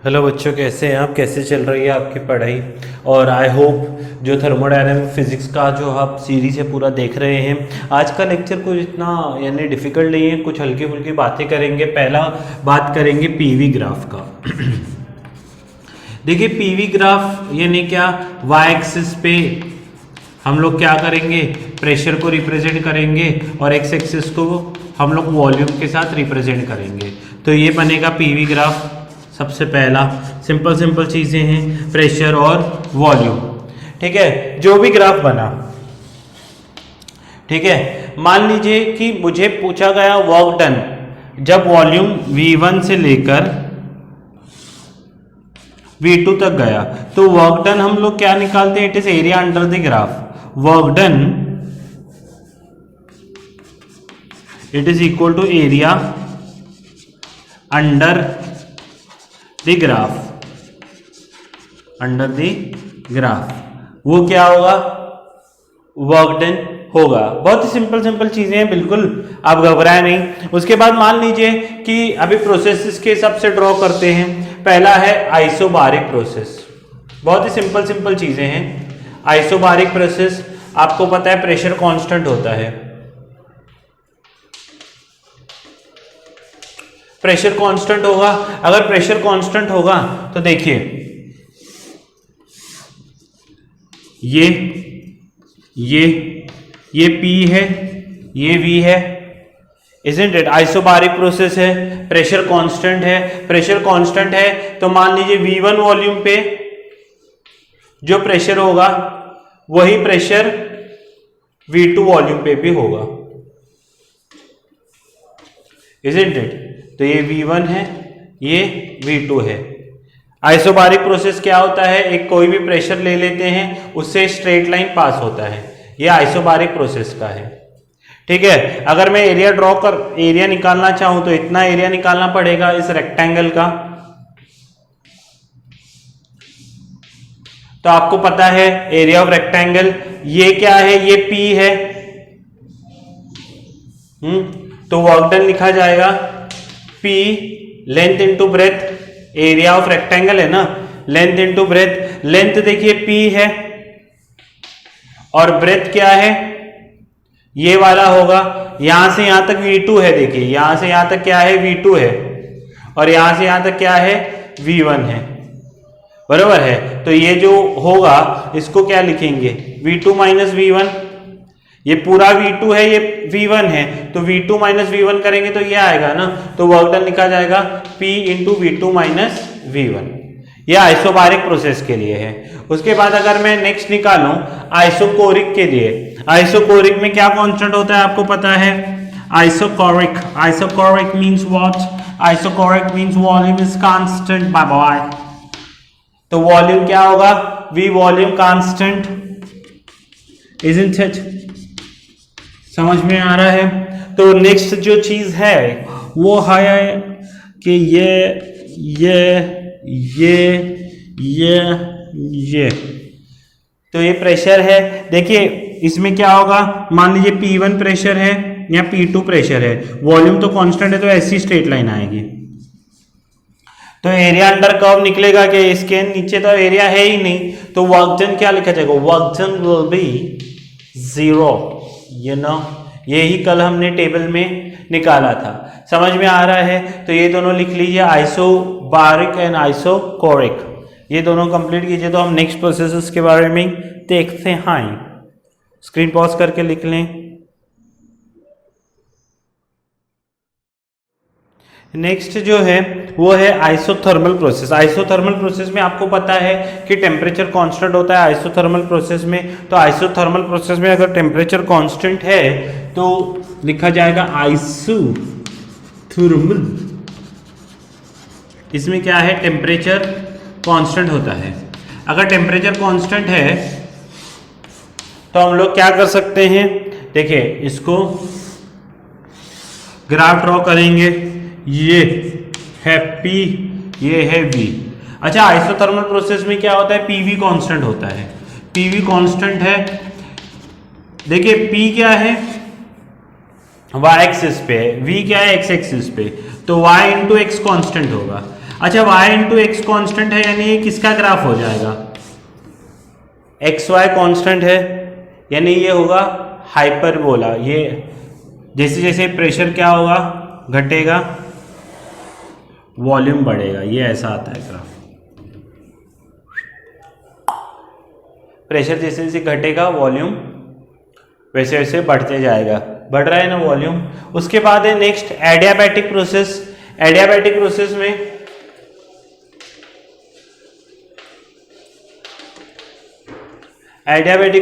Hello बच्चों, कैसे हैं आप? कैसे चल रही है आपकी पढ़ाई? और आई होप जो थर्मोडायनामिक फिजिक्स का जो आप सीरीज है पूरा देख रहे हैं। आज का लेक्चर कुछ इतना यानी डिफिकल्ट नहीं है, कुछ हल्की फुल्की बातें करेंगे। पहला बात करेंगे पीवी ग्राफ का। देखिए पीवी ग्राफ यानी क्या, वाई एक्सिस पे हम लोग क्या करेंगे, प्रेशर को रिप्रेजेंट करेंगे और एक्स एक्सिस को हम लोग वॉल्यूम के साथ रिप्रेजेंट करेंगे। तो ये बनेगा पीवी ग्राफ। सबसे पहला सिंपल सिंपल चीजें हैं, प्रेशर और वॉल्यूम। ठीक है, जो भी ग्राफ बना, ठीक है, मान लीजिए कि मुझे पूछा गया वर्क डन जब वॉल्यूम V1 से लेकर V2 तक गया, तो वर्क डन हम लोग क्या निकालते हैं? It is area under the graph. Work done it is equal to area under the graph, under the graph. वो क्या होगा? वर्क डन होगा। बहुत ही सिंपल सिंपल चीजें हैं, बिल्कुल आप घबराए नहीं। उसके बाद मान लीजिए कि अभी प्रोसेसेस के हिसाब से ड्रॉ करते हैं। पहला है आइसोबारिक प्रोसेस। बहुत ही सिंपल सिंपल चीजें हैं। आइसोबारिक प्रोसेस, आपको पता है प्रेशर कांस्टेंट होता है। प्रेशर कांस्टेंट होगा। अगर प्रेशर कांस्टेंट होगा तो देखिए ये P है, ये V है, इजंट इट? आइसोबारिक प्रोसेस है, प्रेशर कांस्टेंट है। प्रेशर कांस्टेंट है तो मान लीजिए V1 वॉल्यूम पे जो प्रेशर होगा वही प्रेशर V2 वॉल्यूम पे भी होगा, इजंट इट? तो ये V1 है, ये V2 है। आइसोबारिक प्रोसेस क्या होता है? एक कोई भी प्रेशर ले लेते हैं, उससे स्ट्रेट लाइन पास होता है। ये आइसोबारिक प्रोसेस का है। ठीक है, अगर मैं एरिया निकालना चाहूं तो इतना एरिया निकालना पड़ेगा इस रेक्टेंगल का। तो आपको पता है एरिया ऑफ रेक्टेंगल ये क्या है? ये P है। तो वर्क डन लिखा जाएगा P length into breadth. Area of rectangle है ना, लेंथ इंटू ब्रेथ। लेंथ देखिए P है और ब्रेथ क्या है? ये वाला होगा। यहां से यहां तक V2 है। देखिए यहां से यहां तक क्या है? V2 है। और यहां से यहां तक क्या है? V1 है। बराबर है। तो ये जो होगा इसको क्या लिखेंगे? V2 minus V1। ये पूरा V2 है, ये V1 है, तो V2 माइनस V1 करेंगे तो ये आएगा ना। तो वर्क डन लिखा जाएगा P into V2 minus V1। ये आइसोबारिक प्रोसेस के लिए है। उसके बाद अगर मैं नेक्स्ट निकालूं आइसोकोरिक के लिए, आइसोकोरिक में क्या कांस्टेंट होता है आपको पता है? Isochoric means what? Isochoric means volume is constant by boy. तो वॉल्यूम क्या होगा? V volume constant, isn't it? समझ में आ रहा है? तो नेक्स्ट जो चीज है वो है कि ये तो ये प्रेशर है। देखिए इसमें क्या होगा? मान लीजिए P1 प्रेशर है या P2 प्रेशर है, वॉल्यूम तो कांस्टेंट है, तो ऐसी स्ट्रेट लाइन आएगी। तो एरिया अंडर कर्व निकलेगा कि इसके नीचे तो एरिया है ही नहीं, तो वर्क डन क्या लिखा जाएगा? Work done will be 0। You know, यही कल हमने टेबल में निकाला था। समझ में आ रहा है? तो ये दोनों लिख लीजिए, आइसोबारिक एंड आइसोकोरिक। ये दोनों कंप्लीट कीजिए तो हम नेक्स्ट प्रोसेसेस के बारे में देखते हैं। स्क्रीन पॉज करके लिख लें। नेक्स्ट जो है वो है आइसोथर्मल प्रोसेस। आइसोथर्मल प्रोसेस में आपको पता है कि टेम्परेचर कांस्टेंट होता है आइसोथर्मल प्रोसेस में। तो आइसोथर्मल प्रोसेस में अगर टेम्परेचर कांस्टेंट है तो लिखा जाएगा आइसोथर्मल। इसमें क्या है? टेम्परेचर कांस्टेंट होता है। अगर टेम्परेचर कांस्टेंट है तो हम लोग क्या कर सकते हैं? देखिए इसको ग्राफ ड्रॉ करेंगे। ये है P, ये है V। अच्छा, आइसोथर्मल प्रोसेस में क्या होता है? PV कांस्टेंट होता है। PV कांस्टेंट है। देखिए P क्या है? y एक्सिस पे है, V क्या है? x एक्सिस पे। तो y इंटू एक्स कॉन्स्टेंट होगा। अच्छा y इंटू एक्स कॉन्स्टेंट है, यानी ये किसका ग्राफ हो जाएगा, एक्स वाई कॉन्स्टेंट है, यानी ये होगा हाइपरबोला। ये जैसे जैसे प्रेशर क्या होगा, घटेगा, वॉल्यूम बढ़ेगा, ये ऐसा आता है ग्राफ। प्रेशर जैसे जैसे घटेगा वॉल्यूम वैसे वैसे बढ़ते जाएगा, बढ़ रहा है ना वॉल्यूम। उसके बाद है next adiabatic process. Adiabatic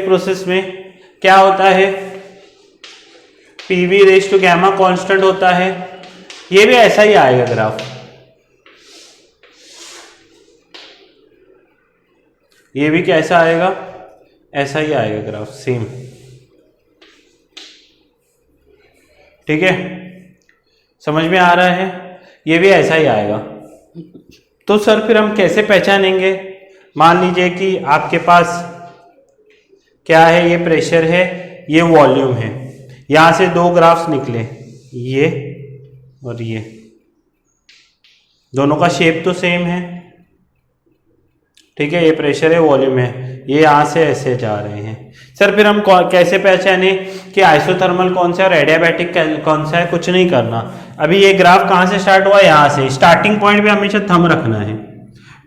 process में क्या होता है, PV raise to gamma constant होता है। ये भी ऐसा ही आएगा ग्राफ, ये भी कैसा आएगा, ऐसा ही आएगा ग्राफ, सेम। ठीक है, समझ में आ रहा है, ये भी ऐसा ही आएगा। तो सर फिर हम कैसे पहचानेंगे, मान लीजिए कि आपके पास क्या है, ये प्रेशर है, ये वॉल्यूम है, यहां से दो ग्राफ्स निकले, ये और ये, दोनों का शेप तो सेम है। ठीक है, ये प्रेशर है, वॉल्यूम है, ये यहां से ऐसे जा रहे हैं। सर फिर हम कैसे पहचाने कि आइसोथर्मल कौन सा है और एडियाबैटिक कौन सा है, कुछ नहीं करना। अभी ये ग्राफ कहां से स्टार्ट हुआ, यहां से। स्टार्टिंग पॉइंट पे हमेशा थंब रखना है,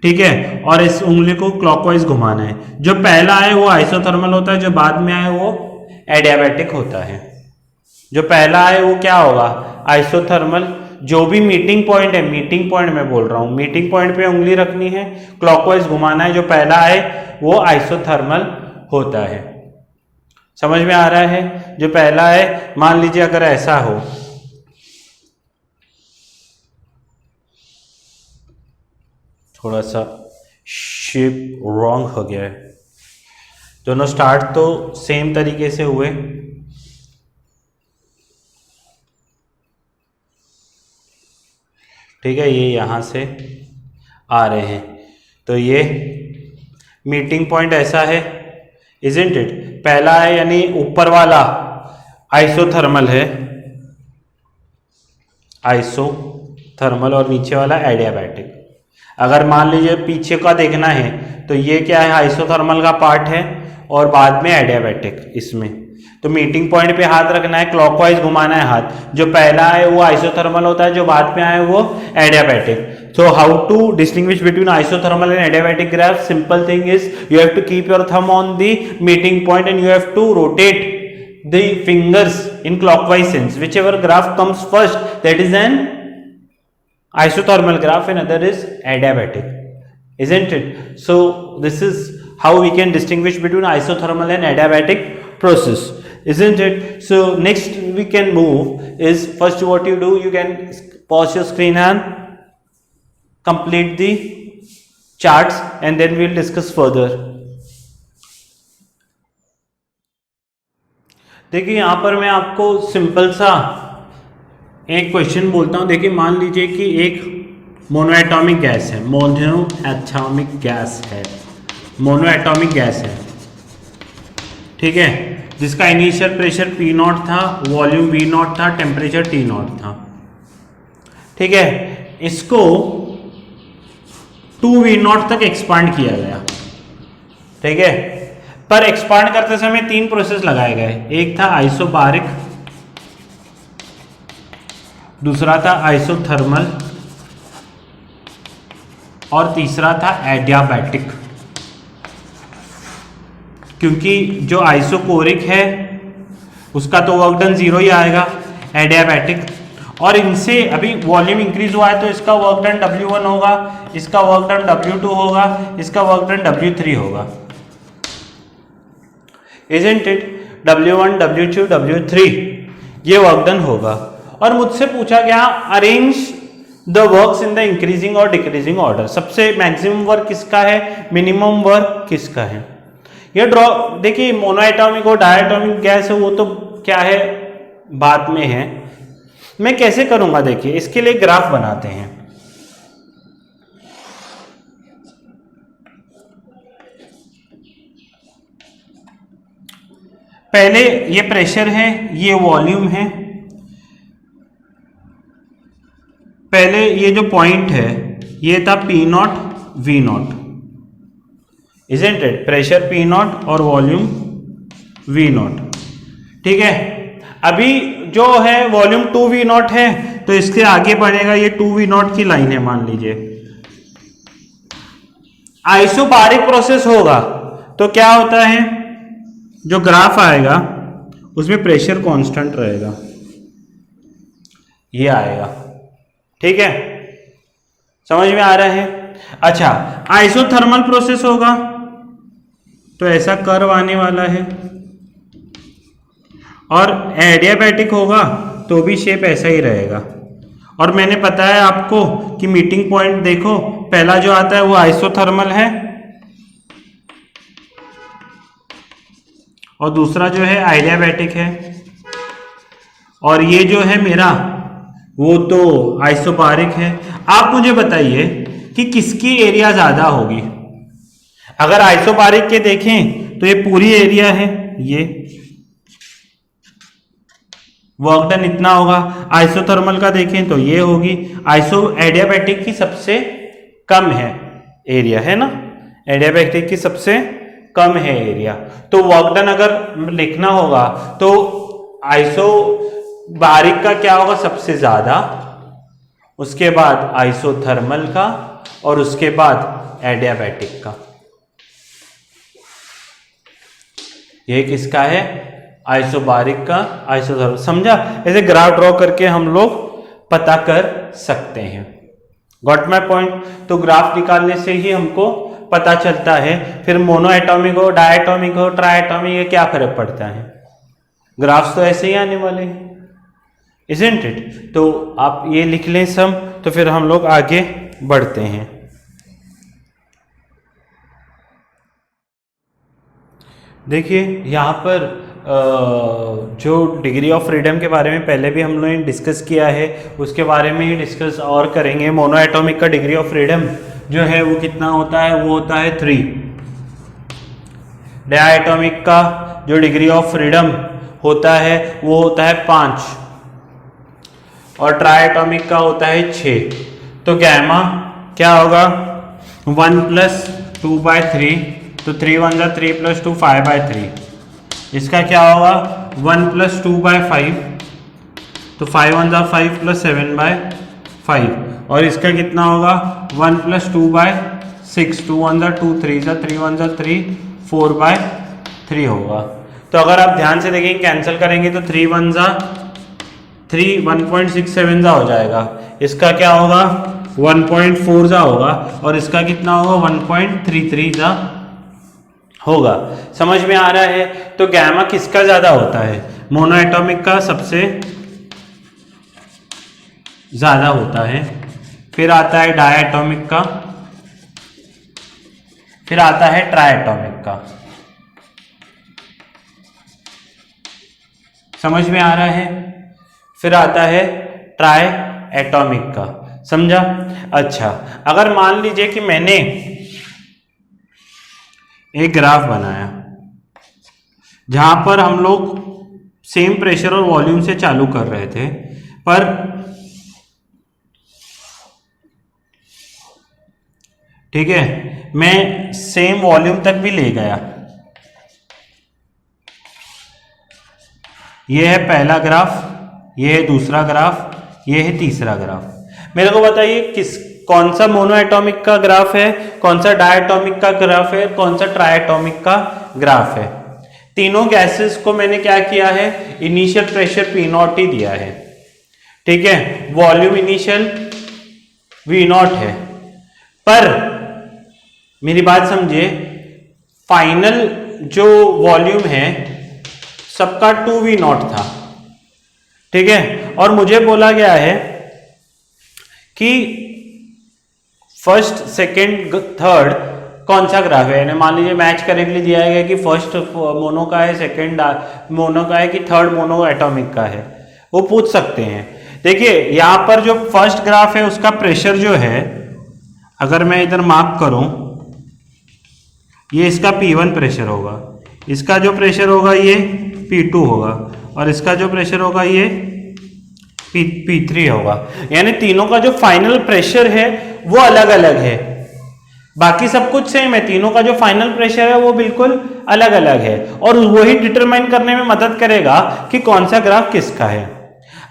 ठीक है, और इस उंगली को क्लॉकवाइज घुमाना है। जो पहला है वो आइसोथर्मल होता है, जो बाद में आए वो एडियाबैटिक होता है। जो पहला है वो क्या होगा, आइसोथर्मल। जो भी मीटिंग पॉइंट है, मीटिंग पॉइंट मैं बोल रहा हूं, मीटिंग पॉइंट पे उंगली रखनी है, क्लॉकवाइज घुमाना है, जो पहला है वो आइसोथर्मल होता है। समझ में आ रहा है, जो पहला है, मान लीजिए अगर ऐसा हो, थोड़ा सा शेप रॉन्ग हो गया है, दोनों स्टार्ट तो सेम तरीके से हुए। ठीक है, ये यहां से आ रहे हैं, तो ये मीटिंग पॉइंट ऐसा है, इजंट इट। पहला है यानी ऊपर वाला आइसोथर्मल है, आइसोथर्मल, और नीचे वाला एडियाबैटिक। अगर मान लीजिए पीछे का देखना है तो ये क्या है, आइसोथर्मल का पार्ट है और बाद में एडियाबैटिक इसमें। तो मीटिंग पॉइंट पे हाथ रखना है, क्लॉकवाइज घुमाना है हाथ। जो पहला है वो आइसोथर्मल होता है, जो बाद में आए वो adiabatic. So how to distinguish between isothermal and adiabatic graph? Simple thing is you have to keep your thumb on the meeting point and you have to rotate the fingers in clockwise sense. Whichever graph comes first, that is an isothermal graph and other is adiabatic, isn't it? So this is how we can distinguish between isothermal and adiabatic process, isn't it? So next we can move is, first what you do, you can pause your screen and complete the charts and then we'll discuss further. देखिए यहाँ पर मैं आपको simple सा एक question बोलता हूँ। देखिए मान लीजिए कि एक मोनोएटॉमिक गैस है, मोनोएटॉमिक गैस है, मोनोएटॉमिक गैस है, ठीक है, जिसका इनिशियल प्रेशर P0 था, वॉल्यूम V0 था, टेम्परेचर T0 था, ठीक है। इसको 2V0 तक एक्सपांड किया गया, ठीक है। पर एक्सपांड करते समय तीन प्रोसेस लगाए गए, एक था आइसोबारिक, दूसरा था आइसोथर्मल और तीसरा था एडियाबैटिक। क्योंकि जो आइसोकोरिक है उसका तो वर्क डन 0 ही आएगा, एडियाबैटिक, और इनसे अभी वॉल्यूम इंक्रीज हुआ है तो इसका वर्क डन W1 होगा, इसका वर्क डन W2 होगा, इसका वर्क डन W3 होगा, isn't it? W1, W2, W3 ये वर्क डन होगा। और मुझसे पूछा गया arrange the works in the increasing और डिक्रीजिंग ऑर्डर। सबसे मैक्सिमम वर्क किसका है, मिनिमम वर्क किसका है, ये ड्रॉ। देखिए मोनोएटॉमिक और डायटॉमिक गैस है वो तो क्या है बाद में है, मैं कैसे करूंगा देखिए, इसके लिए ग्राफ बनाते हैं। पहले ये प्रेशर है, ये वॉल्यूम है, पहले ये जो पॉइंट है ये था P not V not, isn't it? Pressure P not और वॉल्यूम V नॉट, ठीक है। अभी जो है वॉल्यूम 2V नॉट है, तो इसके आगे बढ़ेगा, ये 2V नॉट की लाइन है मान लीजिए। आइसोबारिक प्रोसेस होगा तो क्या होता है, जो ग्राफ आएगा उसमें प्रेशर कांस्टेंट रहेगा, ये आएगा, ठीक है, समझ में आ रहा है? अच्छा, आइसोथर्मल प्रोसेस होगा तो ऐसा कर्व आने वाला है, और एडियाबैटिक होगा तो भी शेप ऐसा ही रहेगा। और मैंने बताया आपको कि मीटिंग पॉइंट देखो, पहला जो आता है वो आइसोथर्मल है और दूसरा जो है एडियाबैटिक है, और ये जो है मेरा वो तो आइसोबारिक है। आप मुझे बताइए कि किसकी एरिया ज्यादा होगी। अगर आइसोबारिक के देखें तो ये पूरी एरिया है, ये वर्क डन इतना होगा। आइसोथर्मल का देखें तो ये होगी। एडियाबैटिक की सबसे कम है एरिया, है ना, एडियाबैटिक की सबसे कम है एरिया। तो वर्क डन अगर लिखना होगा तो आइसोबारिक का क्या होगा, सबसे ज्यादा, उसके बाद आइसोथर्मल का, और उसके बाद एडियाबैटिक का। ये किसका है, आइसोबारिक का, आइसोथर्मल। समझा? ऐसे ग्राफ ड्रॉ करके हम लोग पता कर सकते हैं। Got my point? तो ग्राफ निकालने से ही हमको पता चलता है। फिर मोनो एटॉमिक हो, डायटॉमिक हो, ट्राइटॉमिक, ये क्या फर्क पड़ता है, ग्राफ्स तो ऐसे ही आने वाले हैं, इजंट इट? तो आप ये लिख लें सब, तो फिर हम लोग आगे बढ़ते हैं। देखिए यहाँ पर जो डिग्री ऑफ फ्रीडम के बारे में पहले भी हम लोगों ने डिस्कस किया है, उसके बारे में ही डिस्कस और करेंगे। मोनो एटॉमिक का डिग्री ऑफ फ्रीडम जो है वो कितना होता है, वो होता है 3। डायटॉमिक का जो डिग्री ऑफ फ्रीडम होता है वो होता है 5, और ट्राइएटॉमिक का होता है 6। तो गैमा क्या होगा, 1 + 2/3, तो 3 × 1 = 3 + 2 = 5/3। इसका क्या होगा, 1 + 2/5, तो 5 × 1 = 5 + 7/5। और इसका कितना होगा, 1 + 2/6, 2 × 1 = 2, 3 × 3 = 1 = 3, 4/3 होगा। तो अगर आप ध्यान से देखेंगे, कैंसिल करेंगे तो 3 × 1 = 3, 1.67 हो जाएगा। इसका क्या होगा, 1.4 होगा, और इसका कितना होगा, 1.33 होगा। समझ में आ रहा है? तो गैमा किसका ज्यादा होता है, मोनो एटॉमिक का सबसे ज्यादा होता है। फिर आता है डायटॉमिक का, फिर आता है ट्राइएटॉमिक का। समझ में आ रहा है? फिर आता है ट्राइएटॉमिक का, समझा? अच्छा, अगर मान लीजिए कि मैंने एक ग्राफ बनाया जहां पर हम लोग सेम प्रेशर और वॉल्यूम से चालू कर रहे थे, पर ठीक है, मैं सेम वॉल्यूम तक भी ले गया। ये है पहला ग्राफ, ये है दूसरा ग्राफ, ये है तीसरा ग्राफ। मेरे को बताइए कौन सा मोनो एटॉमिक का ग्राफ है, कौन सा डायटॉमिक का ग्राफ है, कौन सा ट्राइएटॉमिक का ग्राफ है। तीनों गैसेस को मैंने क्या किया है, इनिशियल प्रेशर P0 ही दिया है, ठीक है, वॉल्यूम इनिशियल V0 है। पर मेरी बात समझिए, फाइनल जो वॉल्यूम है सबका 2V0 था, ठीक है, और मुझे बोला गया है कि फर्स्ट, सेकंड, थर्ड कौन सा ग्राफ है। यानी मान लीजिए मैच करने के लिए दिया गया कि फर्स्ट मोनो का है, सेकंड मोनो का है, कि थर्ड मोनो एटॉमिक का है, वो पूछ सकते हैं। देखिए यहाँ पर जो फर्स्ट ग्राफ है उसका प्रेशर जो है, अगर मैं इधर मार्क करूं, ये इसका P1 प्रेशर होगा, इसका जो प्रेशर होगा ये P2 होगा, और इसका जो प्रेशर होगा ये P3 होगा। यानी तीनों का जो फाइनल प्रेशर है वो अलग अलग है, बाकी सब कुछ सेम है, तीनों का जो फाइनल प्रेशर है वो बिल्कुल अलग अलग है, और वही डिटरमाइन करने में मदद करेगा कि कौन सा ग्राफ किसका है।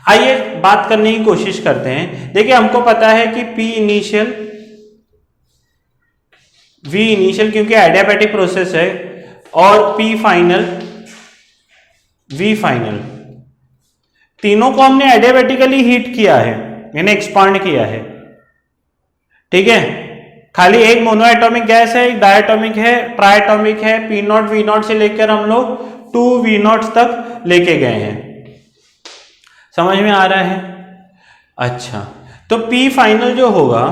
आइए बात करने की कोशिश करते हैं। देखिए हमको पता है कि P इनिशियल V इनिशियल क्योंकि एडियाबैटिक प्रोसेस है, और P फाइनल V फाइनल, तीनों को हमने एडियाबैटिकली हीट किया है, यानी एक्सपांड किया है। ठीक है, खाली एक मोनोएटॉमिक गैस है, एक डायटॉमिक है, ट्राइटॉमिक है, P0 V0 से लेकर हम लोग 2 V0 तक लेके गए हैं। समझ में आ रहा है? अच्छा, तो P फाइनल जो होगा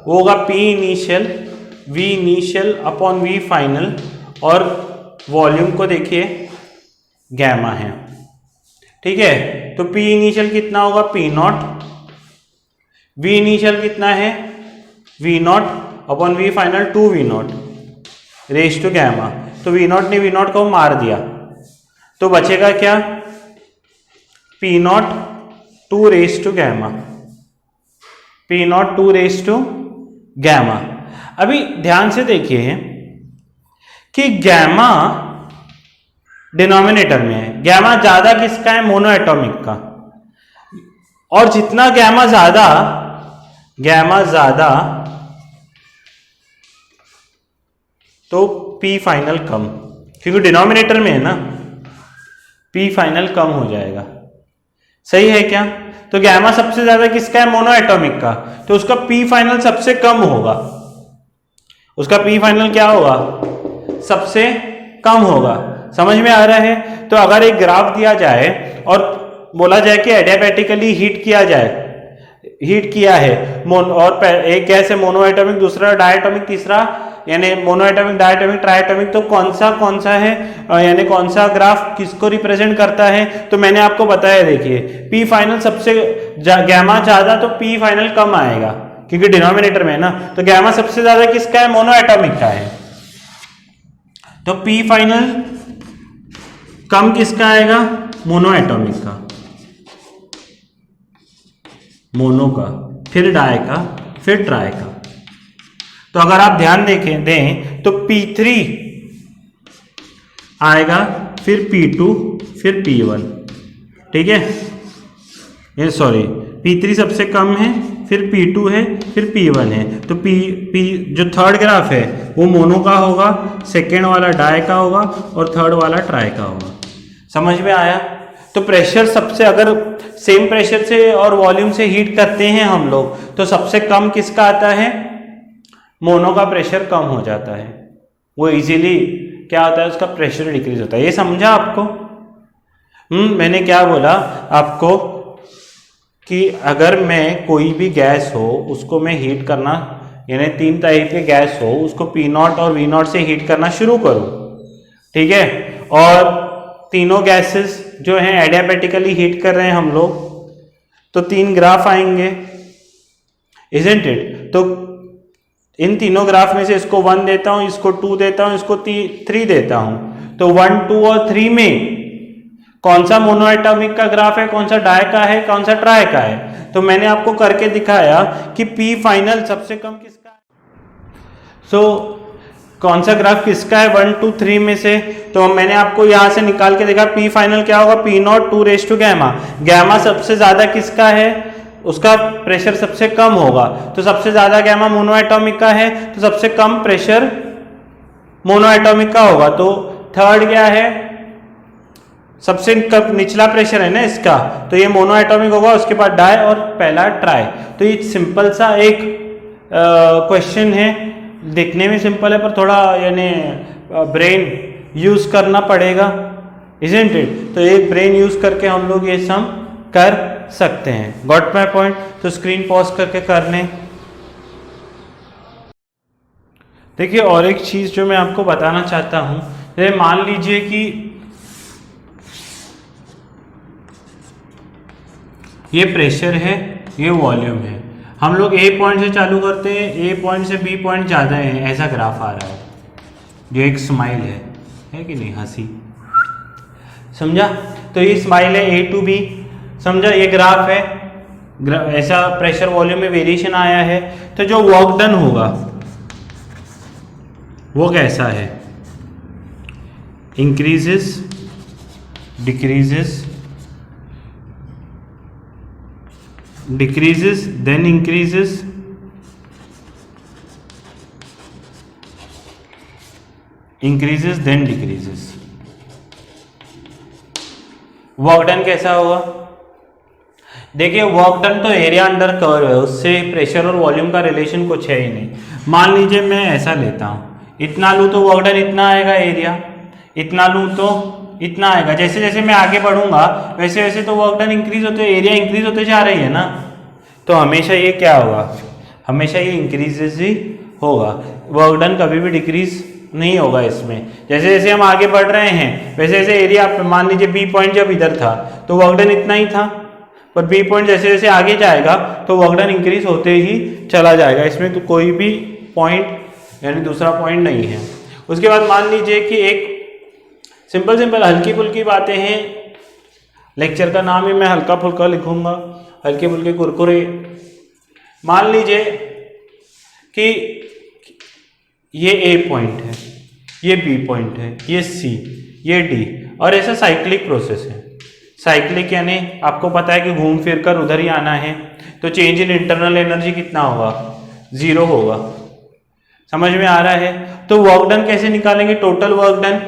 वो होगा P initial V initial upon V final, और वॉल्यूम को देखिए गैमा है। ठीक है, तो P इनिशियल कितना होगा P0, V इनिशियल कितना है V0 upon V final 2 V0 raise to gamma, तो V0 ने V0 को मार दिया, तो बचेगा क्या P0 2 raise to gamma, P0 2 raise to gamma. अभी ध्यान से देखिए कि गैमा डिनोमिनेटर में है, गैमा ज्यादा किसका है मोनोएटॉमिक का, और जितना गैमा ज्यादा तो P फाइनल कम, क्योंकि डिनोमिनेटर में है ना, P फाइनल कम हो जाएगा। सही है क्या? तो गैमा सबसे ज्यादा किसका है मोनोएटॉमिक का, तो उसका P फाइनल सबसे कम होगा, उसका P फाइनल क्या होगा सबसे कम होगा। समझ में आ रहा है? तो अगर एक ग्राफ दिया जाए और बोला जाए कि एडियाबैटिकली हीट किया है और एक गैस है मोनोएटॉमिक, दूसरा डायटॉमिक, तीसरा यानी मोनोएटॉमिक, डायटॉमिक, ट्राइटॉमिक, तो कौन सा है यानी कौन सा ग्राफ किसको रिप्रेजेंट करता है, तो मैंने आपको बताया। देखिए P फाइनल सबसे गैमा ज्यादा तो P फाइनल कम आएगा क्योंकि डिनोमिनेटर में है ना, तो गैमा सबसे ज्यादा किसका है मोनोएटॉमिक का है, तो P फाइनल कम किसका आएगा मोनोएटॉमिक का, मोनो का, फिर डाई का, फिर ट्राई का। तो अगर आप ध्यान दें तो P3 आएगा, फिर P2, फिर P1। ठीक है, ये सॉरी P3 सबसे कम है, फिर P2 है, फिर P1 है, तो P जो थर्ड ग्राफ है वो मोनो का होगा, सेकेंड वाला डाई का होगा, और थर्ड वाला ट्राई का होगा। समझ में आया? तो प्रेशर सबसे, अगर सेम प्रेशर से और वॉल्यूम से हीट करते हैं हम लोग, तो सबसे कम किसका आता है मोनो का प्रेशर कम हो जाता है, वो इजीली क्या होता है उसका प्रेशर डिक्रीज होता है। ये समझा आपको? मैंने क्या बोला आपको कि अगर मैं कोई भी गैस हो उसको मैं हीट करना, यानी 3 टाइप के गैस हो उसको P0 और V0 से हीट करना शुरू करूं, ठीक है, और तीनों गैसेस जो हैं एडियाबैटिकली हीट कर रहे हैं हम लोग, तो 3 ग्राफ आएंगे, इजंट इट? तो इन तीनों ग्राफ में से इसको 1 देता हूं, इसको 2 देता हूं, इसको 3 देता हूं, तो 1, 2 और 3 में कौन सा मोनोएटॉमिक का ग्राफ है, कौन सा डाई का है, कौन सा ट्राई का है। तो मैंने आपको करके दिखाया कि P फाइनल सबसे कम किसका है। कौन सा ग्राफ किसका है 1, 2, 3 में से, तो मैंने आपको यहां से निकाल के देखा P फाइनल क्या होगा P0 2 raise to gamma. Gamma सबसे ज्यादा किसका है, उसका प्रेशर सबसे कम होगा, तो सबसे ज्यादा गैमा मोनोएटॉमिक का है, तो सबसे कम प्रेशर मोनोएटॉमिक का होगा। तो थर्ड क्या है, सबसे निचला प्रेशर है ना इसका, तो ये मोनोएटॉमिक होगा, उसके बाद डाई और पहला ट्राई। तो ये सिंपल सा एक क्वेश्चन है, दिखने में सिंपल है पर थोड़ा यानी ब्रेन यूज करना पड़ेगा, इजंट इट? तो एक ब्रेन यूज करके हम लोग ये सम कर सकते हैं। Got my point? तो स्क्रीन पॉज करके कर लें। देखिए और एक चीज जो मैं आपको बताना चाहता हूं, जैसे मान लीजिए कि ये प्रेशर है, ये वॉल्यूम है, हम लोग A पॉइंट से चालू करते हैं, A पॉइंट से B पॉइंट ज़्यादा है, ऐसा ग्राफ आ रहा है, जो एक स्माइल है कि नहीं, हंसी, समझा? तो ये स्माइल है A to B, समझा? ये ग्राफ है ऐसा प्रेशर वॉल्यूम में वेरिएशन आया है, तो जो वर्क डन होगा वो कैसा है, increases, decreases, decreases then increases, increases then decreases. Work done कैसा होगा? देखिए वर्क डन तो एरिया अंडर कर्व है, उससे प्रेशर और वॉल्यूम का रिलेशन कुछ है ही नहीं। मान लीजिए मैं ऐसा लेता हूँ, इतना लूँ तो वर्क डन इतना आएगा, एरिया इतना लूँ तो इतना आएगा। जैसे जैसे मैं आगे बढ़ूंगा वैसे वैसे तो वर्क डन इंक्रीज होते, एरिया इंक्रीज होते जा रही है ना, तो हमेशा ये क्या होगा, हमेशा ये इंक्रीजेस ही होगा, वर्क डन कभी भी डिक्रीज नहीं होगा इसमें। जैसे जैसे हम आगे बढ़ रहे हैं वैसे जैसे एरिया, मान लीजिए बी पॉइंट जब इधर था तो वर्क डन इतना ही था, पर बी पॉइंट जैसे जैसे आगे जाएगा तो वर्क डन इंक्रीज होते ही चला जाएगा। इसमें तो कोई भी पॉइंट यानी दूसरा पॉइंट नहीं है। उसके बाद मान लीजिए कि एक सिंपल सिंपल हल्की फुल्की बातें हैं, लेक्चर का नाम ही मैं हल्का फुल्का लिखूंगा, हल्के फुल्के कुरकुरे। मान लीजिए कि ये ए पॉइंट है, ये बी पॉइंट है, ये सी, ये डी, और ऐसा साइक्लिक प्रोसेस है। साइक्लिक यानी आपको पता है कि घूम फिर कर उधर ही आना है, तो चेंज इन इंटरनल एनर्जी कितना होगा, 0 होगा। समझ में आ रहा है? तो वर्क डन कैसे निकालेंगे, टोटल वर्क डन,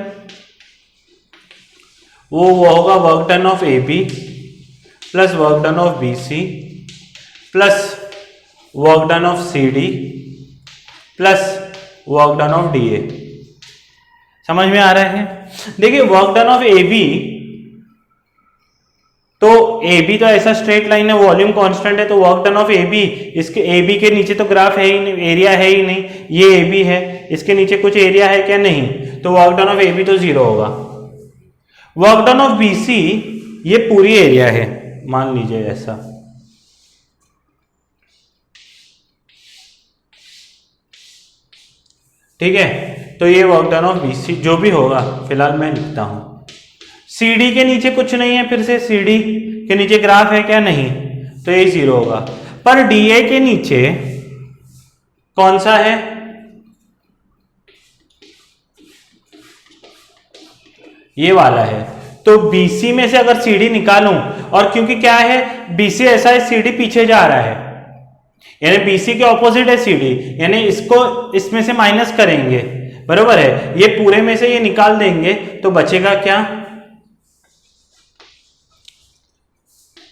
वो होगा work done of A B plus work done of B C plus work done of C D plus work done of D A. समझ में आ रहा है? देखिए work done of A B, तो A B तो ऐसा स्ट्रेट लाइन है, वॉल्यूम कांस्टेंट है, तो work done of A B, इसके ए बी के नीचे तो ग्राफ है ही नहीं, एरिया है ही नहीं, ये ए बी है, इसके नीचे कुछ एरिया है क्या, नहीं, तो work done of A B तो 0 होगा। Work done of B C, ये पूरी एरिया है, मान लीजिए ऐसा, ठीक है, तो ये work done of B C जो भी होगा फिलहाल मैं लिखता हूं। सी डी के नीचे कुछ नहीं है, फिर से सी डी के नीचे ग्राफ है क्या, नहीं, तो ये 0 होगा। पर डी ए के नीचे कौन सा है, ये वाला है, तो BC में से अगर CD निकालूं, और क्योंकि क्या है BC ऐसा है, CD पीछे जा रहा है, यानी BC के ऑपोजिट है CD, यानी इसको इसमें से माइनस करेंगे, बरोबर है, ये पूरे में से ये निकाल देंगे तो बचेगा क्या,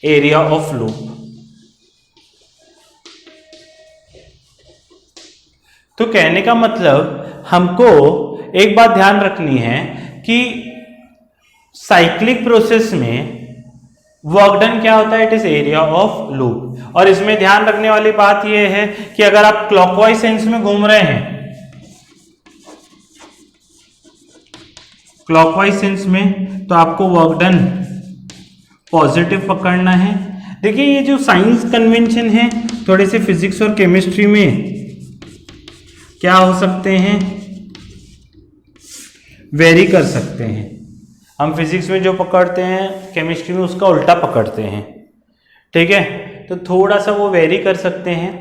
एरिया ऑफ लूप। तो कहने का मतलब हमको एक बात ध्यान रखनी है कि साइक्लिक प्रोसेस में वर्क डन क्या होता है, it is area of loop. और इसमें ध्यान रखने वाली बात यह है कि अगर आप क्लॉकवाइज सेंस में घूम रहे हैं, क्लॉकवाइज सेंस में, तो आपको वर्क डन पॉजिटिव पकड़ना है। देखिए ये जो साइंस कन्वेंशन है, थोड़े से फिजिक्स और केमिस्ट्री में क्या हो सकते हैं, वेरी कर सकते हैं। हम फिजिक्स में जो पकड़ते हैं केमिस्ट्री में उसका उल्टा पकड़ते हैं, ठीक है, तो थोड़ा सा वो वेरी कर सकते हैं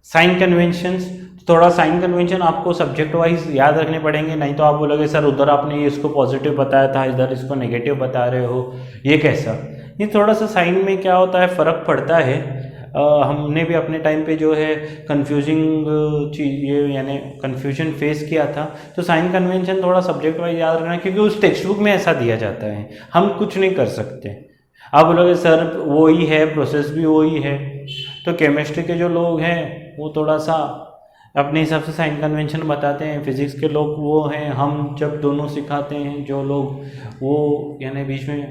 साइन कन्वेंशंस। थोड़ा साइन कन्वेंशन आपको सब्जेक्ट वाइज याद रखने पड़ेंगे, नहीं तो आप बोलोगे सर उधर आपने इसको पॉजिटिव बताया था, इधर इसको नेगेटिव बता रहे हो, ये कैसा। ये थोड़ा सा साइन में क्या होता है, फ़र्क पड़ता है। हमने भी अपने टाइम पे जो है कंफ्यूजिंग चीज़ ये यानी कन्फ्यूजन फेस किया था, तो साइन कन्वेंशन थोड़ा सब्जेक्ट वाइज याद रखना, क्योंकि उस टेक्स्ट बुक में ऐसा दिया जाता है, हम कुछ नहीं कर सकते। आप बोलोगे सर वो ही है, प्रोसेस भी वो ही है, तो केमिस्ट्री के जो लोग हैं वो थोड़ा सा अपने हिसाब से साइन कन्वेंशन बताते हैं, फिजिक्स के लोग वो हैं, हम जब दोनों सिखाते हैं जो लोग, वो यानी बीच में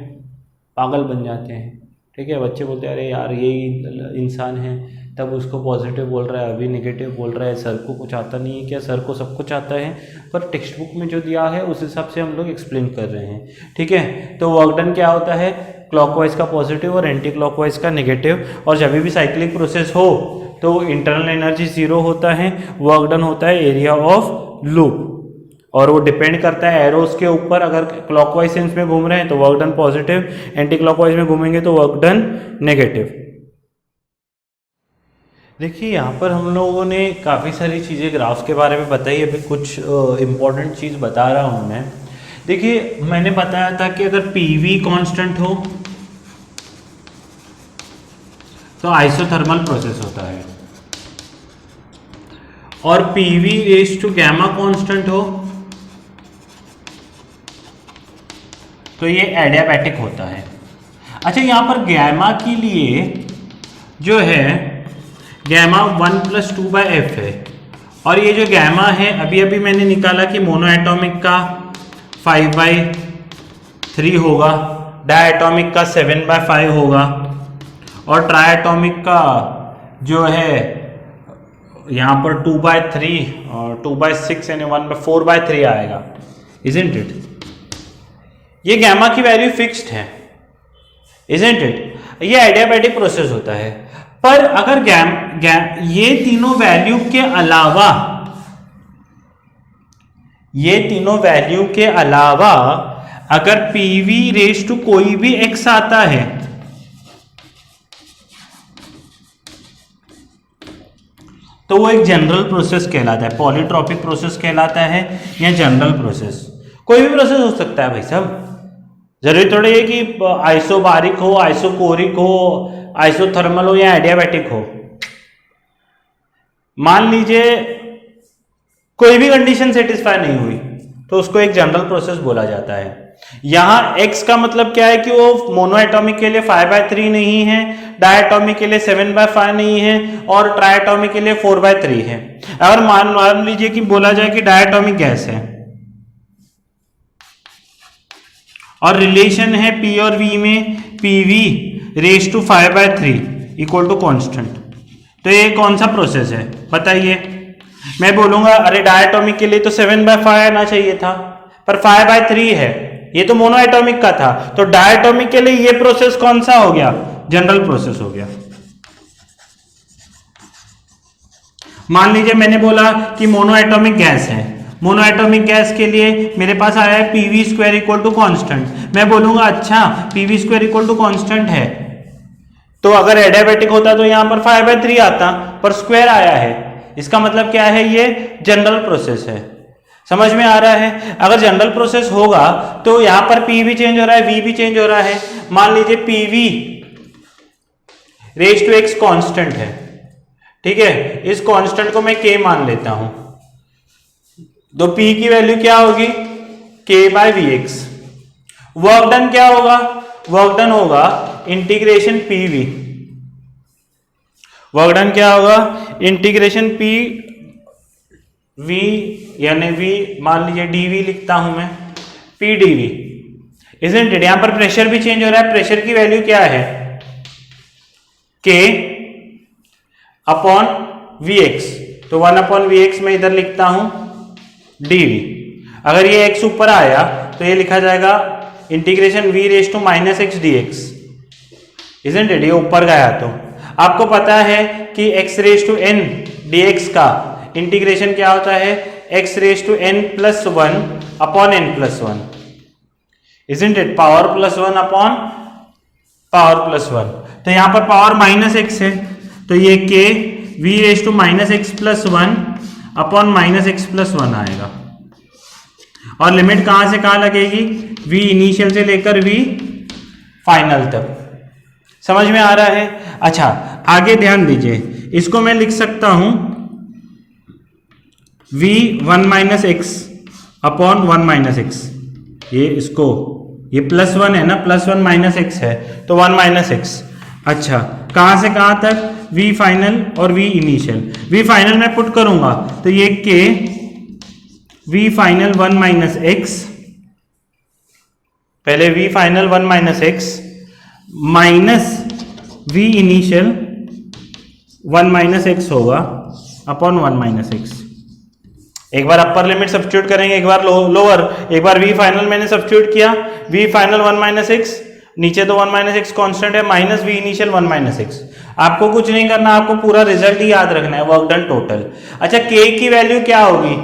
पागल बन जाते हैं, ठीक है। बच्चे बोलते हैं अरे यार यही इंसान है, तब उसको पॉजिटिव बोल रहा है, अभी नेगेटिव बोल रहा है, सर को कुछ आता नहीं है क्या, सर को सब कुछ आता है, पर टेक्स्ट बुक में जो दिया है उस हिसाब से हम लोग एक्सप्लेन कर रहे हैं, ठीक है। तो वर्क डन क्या होता है, क्लॉकवाइज का पॉजिटिव और एंटी क्लॉकवाइज का नेगेटिव, और जब भी साइक्लिक प्रोसेस हो तो इंटरनल एनर्जी 0 होता है, वर्क डन होता है एरिया ऑफ लूप, और वो डिपेंड करता है एरोस के ऊपर। अगर क्लॉकवाइज सेंस में घूम रहे हैं तो work done positive, anti clockwise में घूमेंगे तो वर्क डन नेगेटिव। देखिए यहाँ पर हम लोगों ने काफ़ी सारी चीज़ें ग्राफ्स के बारे में बताई। अभी कुछ इम्पोर्टेंट चीज़ बता रहा हूँ मैं। देखिए मैंने बताया था कि अगर पीवी कांस्टेंट हो तो आइसोथर्मल प्रोसेस होता है, और PV raise to gamma constant हो तो ये एडियाबैटिक होता है। अच्छा, यहाँ पर गैमा के लिए जो है गैमा 1+2/f है, और ये जो गैमा है अभी अभी मैंने निकाला कि मोनोएटॉमिक का 5/3 होगा, डायटॉमिक का 7/5 होगा, और ट्राइएटॉमिक का जो है यहाँ पर 2/3 और 2/6 यानी 4/3 आएगा, इजंट इट? ये गैमा की वैल्यू फिक्स्ड है, इजंट इट? ये एडियाबैटिक प्रोसेस होता है। पर अगर ये तीनों वैल्यू के अलावा अगर पीवी रेज टू कोई भी एक्स आता है तो वो एक जनरल प्रोसेस कहलाता है, पॉलीट्रॉपिक प्रोसेस कहलाता है, या जनरल प्रोसेस। कोई भी प्रोसेस हो सकता है भाई साहब, जरूरी थोड़ी है कि आइसोबारिक हो, आइसोकोरिक हो, आइसोथर्मल हो या एडियाबैटिक हो। मान लीजिए कोई भी कंडीशन सेटिस्फाई नहीं हुई तो उसको एक जनरल प्रोसेस बोला जाता है। यहां x का मतलब क्या है कि वो मोनोएटॉमिक के लिए 5/3 नहीं है, डायटॉमिक के लिए 7/5 नहीं है, और ट्राइएटॉमिक के लिए 4/3 है। अगर मान लीजिए कि बोला जाए कि डायटॉमिक गैस है और रिलेशन है P और V में PV raise to 5/3 equal to constant, तो ये कौन सा प्रोसेस है बताइए? मैं बोलूंगा अरे डायटॉमिक के लिए तो 7/5 आना चाहिए था, पर 5/3 है, ये तो मोनोएटॉमिक का था, तो डायटॉमिक के लिए ये प्रोसेस कौन सा हो गया? जनरल प्रोसेस हो गया। मान लीजिए मैंने बोला कि मोनोएटॉमिक गैस है, मोनोएटॉमिक गैस के लिए मेरे पास आया है PV² इक्वल टू कॉन्स्टेंट। मैं बोलूंगा अच्छा PV² इक्वल टू कॉन्स्टेंट है, तो अगर एडियाबैटिक होता तो यहां पर 5/3 आता, पर स्क्वायर आया है, इसका मतलब क्या है? ये जनरल प्रोसेस है। समझ में आ रहा है? अगर जनरल प्रोसेस होगा तो यहां पर P भी चेंज हो रहा है, V भी चेंज हो रहा है। मान लीजिए PV raise to x constant है, ठीक है, इस कांस्टेंट को मैं K मान लेता हूं, तो P की वैल्यू क्या होगी? K/Vx। वर्क डन क्या होगा? वर्क डन होगा इंटीग्रेशन PV, वर्क डन क्या होगा? इंटीग्रेशन PV यानी V, मान लीजिए dV लिखता हूं मैं, PdV, इजंट इट? यहां पर प्रेशर भी चेंज हो रहा है, प्रेशर की वैल्यू क्या है? K/Vx, तो 1/Vx मैं इधर लिखता हूं dV। अगर ये x ऊपर आया तो ये लिखा जाएगा integration V raise to -x dx, isn't it? ये ऊपर गया तो आपको पता है कि x raise to n dx का इंटीग्रेशन क्या होता है? x raise to n+1/n+1, isn't it? Power +1 upon power +1। तो यहां पर पावर -x है, तो ये K V raise to -x+1 upon -x+1 आएगा, और लिमिट कहां से कहां लगेगी? V इनिशियल से लेकर V फाइनल तक। समझ में आ रहा है? अच्छा, आगे ध्यान दीजिए, इसको मैं लिख सकता हूं V1 - x अपॉन 1 - x, ये इसको, ये +1 है ना, +1 - x है, तो 1 - x। अच्छा, कहां से कहां तक? V फाइनल और V इनिशियल। V फाइनल में पुट करूंगा तो ये K V फाइनल 1 - x, पहले V final 1 - x minus V initial 1 - x होगा अपॉन 1 - x। एक बार अपर लिमिट सब्स्टिट्यूट करेंगे, एक बार लोअर, एक बार V फाइनल मैंने सब्स्टिट्यूट किया, V फाइनल 1 - x, नीचे तो 1 - x कांस्टेंट है, माइनस V इनिशियल 1 - x। आपको कुछ नहीं करना, आपको पूरा रिजल्ट ही याद रखना है, वर्क डन टोटल। अच्छा, K की वैल्यू क्या होगी?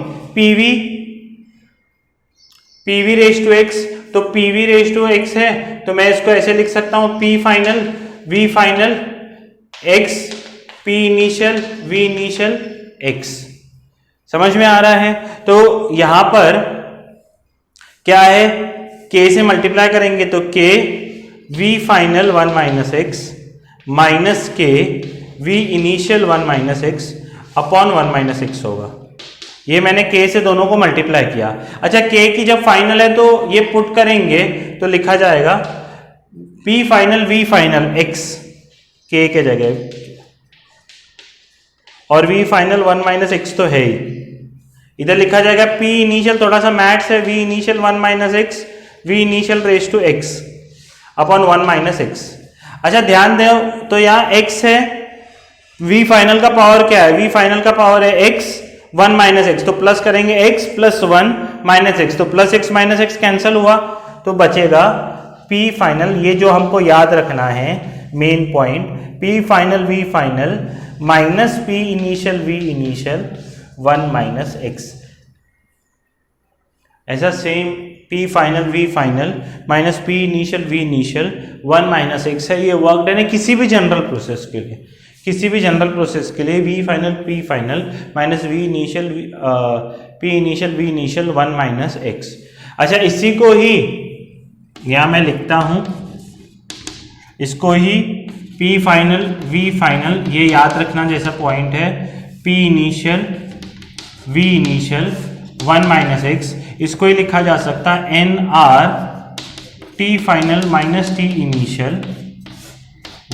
PV रेज टू x, तो PV रेज टू x है, तो मैं इसको ऐसे लिख सकता हूं P final V final x P initial V initial X। समझ में आ रहा है? तो यहां पर क्या है, K से मल्टीप्लाई करेंगे तो K V final 1 minus x minus K V initial 1 minus x upon 1 minus x होगा। ये मैंने K से दोनों को मल्टीप्लाई किया। अच्छा, K की जब फाइनल है तो ये पुट करेंगे तो लिखा जाएगा P final V final X K के जगह, और V फाइनल 1 माइनस एक्स तो है ही, इधर लिखा जाएगा P इनिशियल, थोड़ा सा मैथ्स है, V initial 1 minus x V initial raise to x upon 1 minus x. अच्छा ध्यान दो, तो यहाँ x है, V फाइनल का पावर क्या है, V फाइनल का पावर है x 1 माइनस एक्स, तो प्लस करेंगे x प्लस 1 माइनस एक्स, तो plus x minus x cancel हुआ तो बचेगा P फाइनल। ये जो हमको याद रखना है main point, P final V final minus P initial V initial 1 minus x. ऐसा same P final V final minus P initial V initial 1 minus x है। ये वर्क डन है किसी भी जनरल प्रोसेस के लिए, किसी भी जनरल प्रोसेस के लिए V final P final minus V initial P initial V initial 1 minus x. अच्छा, इसी को ही यहाँ मैं लिखता हूँ, इसको ही P फाइनल V फाइनल, ये याद रखना जैसा पॉइंट है, P initial V initial 1 minus x, इसको ही लिखा जा सकता है NR T final minus T initial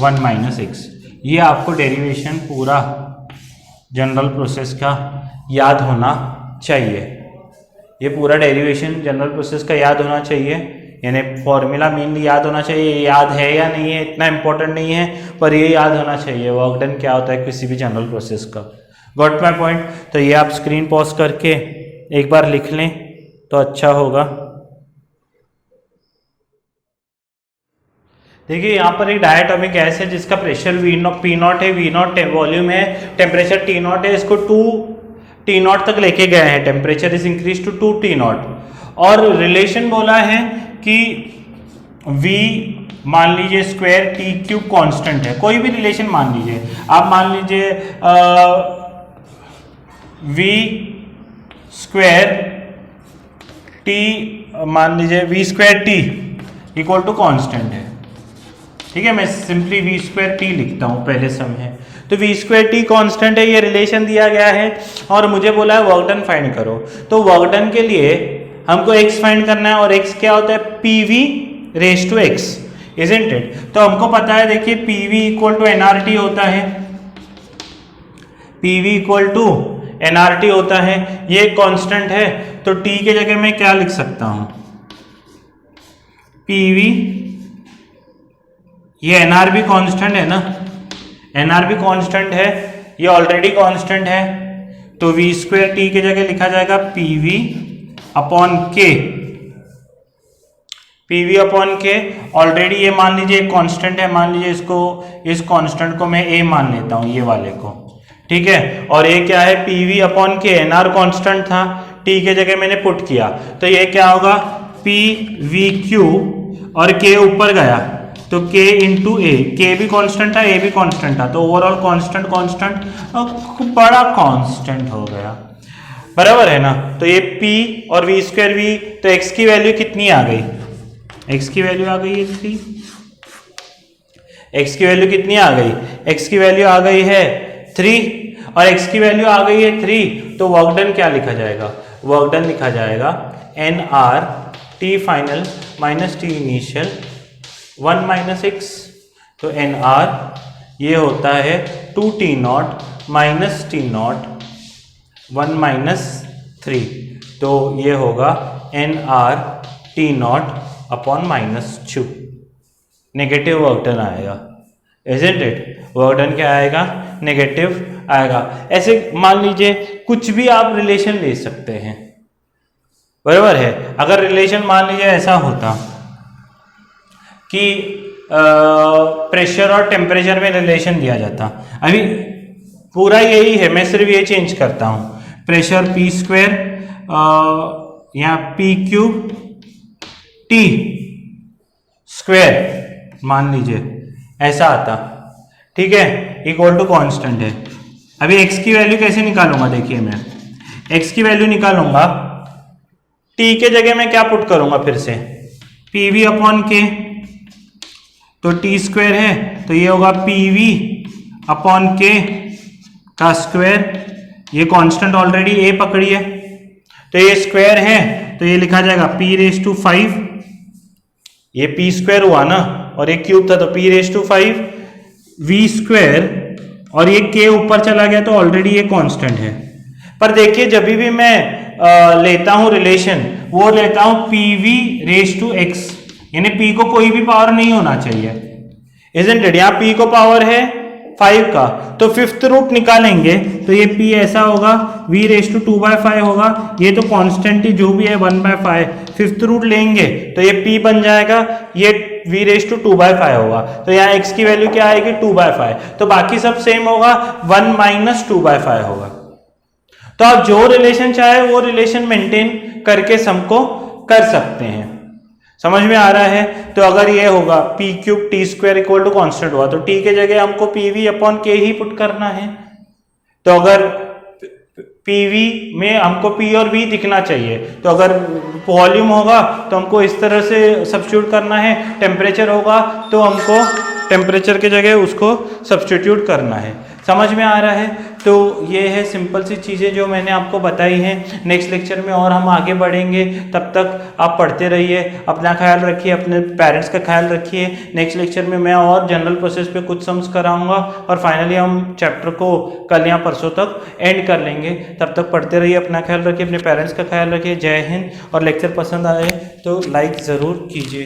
1 minus x. ये आपको डेरिवेशन पूरा जनरल प्रोसेस का याद होना चाहिए, ये पूरा डेरिवेशन जनरल प्रोसेस का याद होना चाहिए, यानी फॉर्मूला मेनली याद होना चाहिए। ये याद है या नहीं है इतना इंपॉर्टेंट नहीं है, पर ये याद होना चाहिए वर्क डन क्या होता है किसी भी जनरल प्रोसेस का। Got my point? तो ये आप स्क्रीन पॉज करके एक बार लिख लें तो अच्छा होगा। देखिए यहाँ पर एक डायटोमिक गैस है जिसका प्रेशर P नॉट है, V नॉट वॉल्यूम है, टेम्परेचर T नॉट है, इसको 2 T नॉट तक लेके गए हैं, temperature is increase to 2 T naught, और रिलेशन बोला है कि V मान लीजिए स्क्वायर T क्यूब कांस्टेंट है, कोई भी रिलेशन मान लीजिए आप, मान लीजिए V स्क्वायर T, मान लीजिए V square T equal to constant है, ठीक है, मैं सिंपली V स्क्वायर T लिखता हूं पहले समय, तो V स्क्वायर T कांस्टेंट है, ये रिलेशन दिया गया है और मुझे बोला है वर्क डन फाइंड करो। तो वर्क डन के लिए हमको x फाइंड करना है, और x क्या होता है, PV raise to x, isn't it? तो हमको पता है, देखिए PV इक्वल टू nRT होता है, PV इक्वल टू nRT होता है, ये कांस्टेंट है, तो T के जगह मैं क्या लिख सकता हूं, PV, ये NR भी कांस्टेंट है ना, NR भी कांस्टेंट है, ये ऑलरेडी कांस्टेंट है, तो V स्क्वायर T के जगह लिखा जाएगा PV upon K, PV upon K, already ये मान लीजिए कांस्टेंट है, मान लीजिए इसको, इस कांस्टेंट को मैं A मान लेता हूं, ये वाले को, ठीक है, और ये क्या है, PV upon K, NR constant था, T के जगह मैंने पुट किया, तो ये क्या होगा, PVQ, और K ऊपर गया तो K इंटू ए, K भी कांस्टेंट था, A भी कांस्टेंट था, तो ओवरऑल कांस्टेंट कांस्टेंट बड़ा कांस्टेंट हो गया, बराबर है ना। तो ये P और V स्क्वायर V, तो x की वैल्यू कितनी आ गई, x की वैल्यू आ गई है 3, x की वैल्यू कितनी आ गई, x की वैल्यू आ गई है 3, और x की वैल्यू आ गई है 3, तो वर्क डन क्या लिखा जाएगा, वर्क डन लिखा जाएगा NR T final minus T initial 1 minus x, तो NR ये होता है 2T not minus T not 1 minus 3, तो ये होगा NR T not upon minus 2, negative work done आएगा, इजंट इट? वर्क डन क्या आएगा, नेगेटिव आएगा। ऐसे मान लीजिए कुछ भी आप रिलेशन ले सकते हैं, बराबर है। अगर रिलेशन मान लीजिए ऐसा होता कि प्रेशर और टेम्परेचर में रिलेशन दिया जाता, अभी पूरा यही है, मैं सिर्फ ये चेंज करता हूं, प्रेशर P स्क्वायर यहाँ P क्यूब T स्क्वायर मान लीजिए ऐसा आता, ठीक है, इक्वल टू कांस्टेंट है। अभी x की वैल्यू कैसे निकालूंगा, देखिए मैं x की वैल्यू निकालूंगा, t के जगह मैं क्या पुट करूंगा फिर से, pv अपॉन k, तो t स्क्वायर है तो ये होगा pv अपॉन k का स्क्वायर, ये कांस्टेंट ऑलरेडी a पकड़ी है तो ये स्क्वायर है तो ये लिखा जाएगा p⁵, ये p स्क्वायर हुआ ना और ये क्यूब था तो p⁵ v स्क्वायर, और ये k ऊपर चला गया तो ऑलरेडी ये कांस्टेंट है। पर देखिए जब भी मैं लेता हूं रिलेशन, वो लेता हूं pv⁵x, यानी p को कोई भी पावर नहीं होना चाहिए, इजंट इट? यहाँ p को पावर है 5 का तो फिफ्थ रूट निकालेंगे तो ये p ऐसा होगा, v⁵ होगा, ये तो कांस्टेंट ही जो भी है 1/5, फिफ्थ रूट लेंगे तो ये p बन जाएगा, ये v⁵ होगा, तो यहाँ x की वैल्यू क्या आएगी 2/5, तो बाकी सब सेम होगा, 1 - 2/5 होगा। तो आप जो रिलेशन चाहे वो रिलेशन मेंटेन करके सम को कर सकते हैं। समझ में आ रहा है? तो अगर ये होगा p³ t² equal to constant हुआ तो t के जगह हमको pv अपॉन k ही पुट करना है। तो अगर pv में हमको p और v दिखना चाहिए, तो अगर वॉल्यूम होगा तो हमको इस तरह से सब्स्टिट्यूट करना है, टेम्परेचर होगा तो हमको टेम्परेचर के जगह उसको सब्स्टिट्यूट करना है। समझ में आ रहा है? तो ये है सिंपल सी चीज़ें जो मैंने आपको बताई हैं। नेक्स्ट लेक्चर में और हम आगे बढ़ेंगे, तब तक आप पढ़ते रहिए, अपना ख्याल रखिए, अपने पेरेंट्स का ख्याल रखिए। नेक्स्ट लेक्चर में मैं और जनरल प्रोसेस पे कुछ सम्स कराऊंगा और फाइनली हम चैप्टर को कल या परसों तक एंड कर लेंगे। तब तक पढ़ते रहिए, अपना ख्याल रखिए, अपने पेरेंट्स का ख्याल रखिए। जय हिंद। और लेक्चर पसंद आए तो लाइक ज़रूर कीजिए।